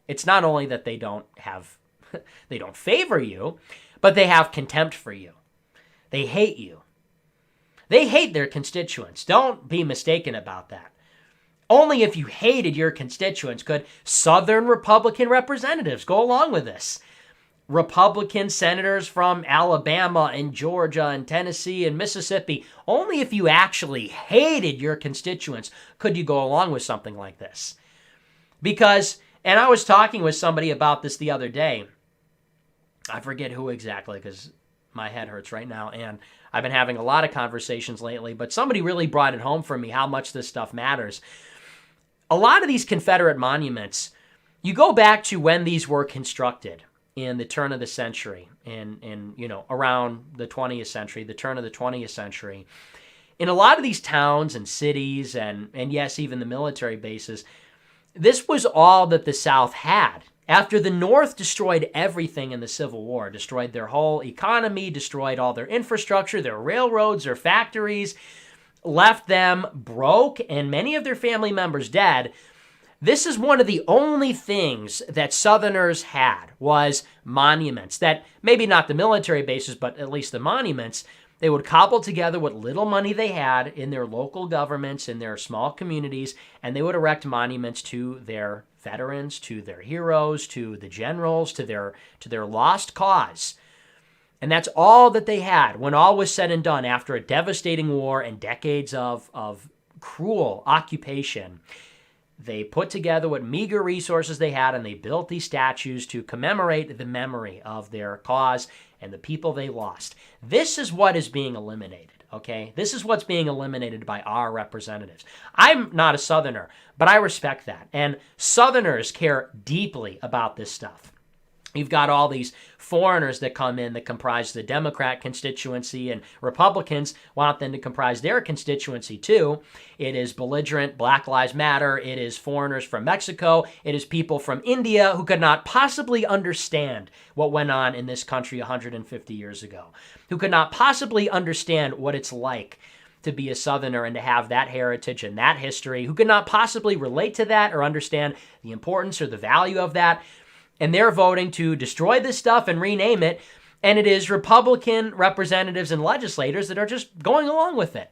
It's not only that they don't favor you, but they have contempt for you. They hate you. They hate their constituents. Don't be mistaken about that. Only if you hated your constituents could Southern Republican representatives go along with this. Republican senators from Alabama and Georgia and Tennessee and Mississippi, only if you actually hated your constituents could you go along with something like this. Because, and I was talking with somebody about this the other day. I forget who exactly because my head hurts right now, and I've been having a lot of conversations lately, but somebody really brought it home for me how much this stuff matters. A lot of these Confederate monuments, you go back to when these were constructed in the turn of the century, around the 20th century, the turn of the 20th century. In a lot of these towns and cities, and yes, even the military bases, this was all that the South had. After the North destroyed everything in the Civil War, destroyed their whole economy, destroyed all their infrastructure, their railroads, their factories, left them broke and many of their family members dead, this is one of the only things that Southerners had was monuments that, maybe not the military bases, but at least the monuments, they would cobble together what little money they had in their local governments, in their small communities, and they would erect monuments to their veterans, to their heroes, to the generals, to their lost cause. And that's all that they had when all was said and done after a devastating war and decades of cruel occupation. They put together what meager resources they had, and they built these statues to commemorate the memory of their cause and the people they lost. This is what is being eliminated, okay? This is what's being eliminated by our representatives. I'm not a Southerner, but I respect that. And Southerners care deeply about this stuff. You've got all these foreigners that come in that comprise the Democrat constituency, and Republicans want them to comprise their constituency too. It is belligerent Black Lives Matter. It is foreigners from Mexico. It is people from India who could not possibly understand what went on in this country 150 years ago, who could not possibly understand what it's like to be a Southerner and to have that heritage and that history, who could not possibly relate to that or understand the importance or the value of that. And they're voting to destroy this stuff and rename it. And it is Republican representatives and legislators that are just going along with it.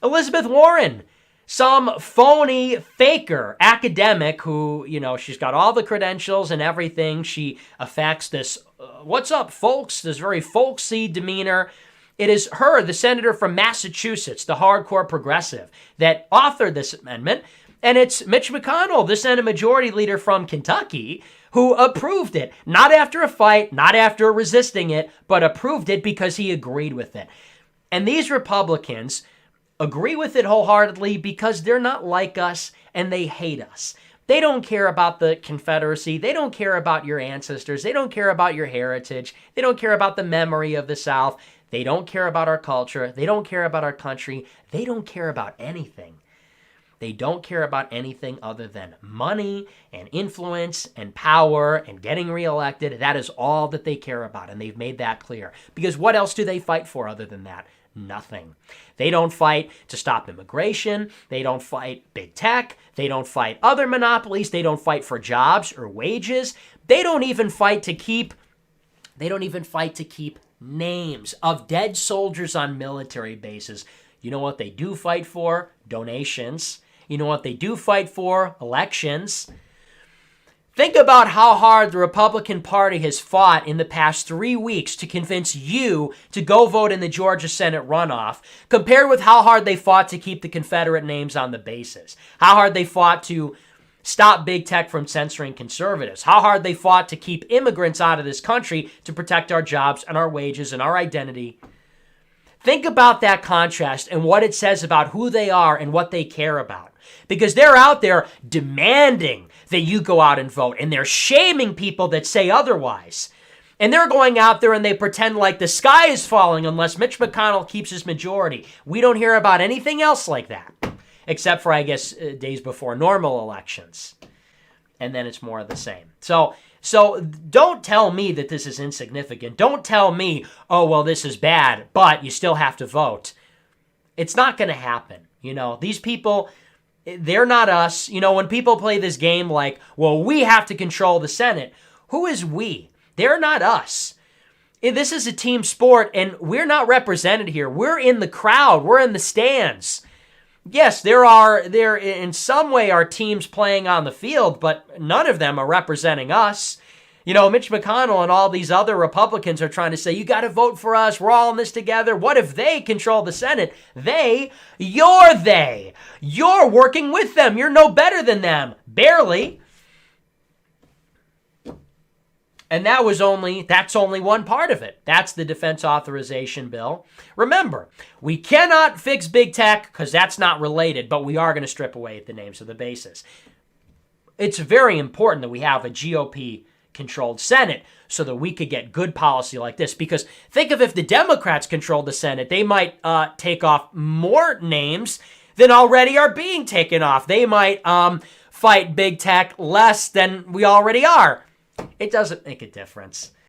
Elizabeth Warren, some phony faker academic who, she's got all the credentials and everything. She affects this, what's up, folks, this very folksy demeanor. It is her, the senator from Massachusetts, the hardcore progressive, that authored this amendment. And it's Mitch McConnell, the Senate Majority Leader from Kentucky, who approved it. Not after a fight, not after resisting it, but approved it because he agreed with it. And these Republicans agree with it wholeheartedly because they're not like us and they hate us. They don't care about the Confederacy. They don't care about your ancestors. They don't care about your heritage. They don't care about the memory of the South. They don't care about our culture. They don't care about our country. They don't care about anything. They don't care about anything other than money and influence and power and getting reelected. That is all that they care about, and they've made that clear. Because what else do they fight for other than that? Nothing. They don't fight to stop immigration. They don't fight big tech. They don't fight other monopolies. They don't fight for jobs or wages. They don't even fight to keep names of dead soldiers on military bases. You know what they do fight for? Donations. You know what they do fight for? Elections. Think about how hard the Republican Party has fought in the past 3 weeks to convince you to go vote in the Georgia Senate runoff, compared with how hard they fought to keep the Confederate names on the bases, how hard they fought to stop big tech from censoring conservatives, how hard they fought to keep immigrants out of this country to protect our jobs and our wages and our identity. Think about that contrast and what it says about who they are and what they care about. Because they're out there demanding that you go out and vote, and they're shaming people that say otherwise. And they're going out there and they pretend like the sky is falling unless Mitch McConnell keeps his majority. We don't hear about anything else like that, except for, I guess, days before normal elections. And then it's more of the same. So don't tell me that this is insignificant. Don't tell me, oh, well, this is bad, but you still have to vote. It's not going to happen. These people, They're not us. When people play this game like, well, we have to control the Senate. Who is we? They're not us. This is a team sport, and we're not represented here. We're in the crowd. We're in the stands. Yes, there in some way are teams playing on the field, but none of them are representing us. Mitch McConnell and all these other Republicans are trying to say, you got to vote for us. We're all in this together. What if they control the Senate? You're they. You're working with them. You're no better than them. Barely. And that's only one part of it. That's the Defense Authorization Bill. Remember, we cannot fix big tech because that's not related, but we are going to strip away the names of the bases. It's very important that we have a GOP-controlled Senate so that we could get good policy like this. Because think of if the Democrats controlled the Senate, they might take off more names than already are being taken off. They might fight big tech less than we already are. It doesn't make a difference.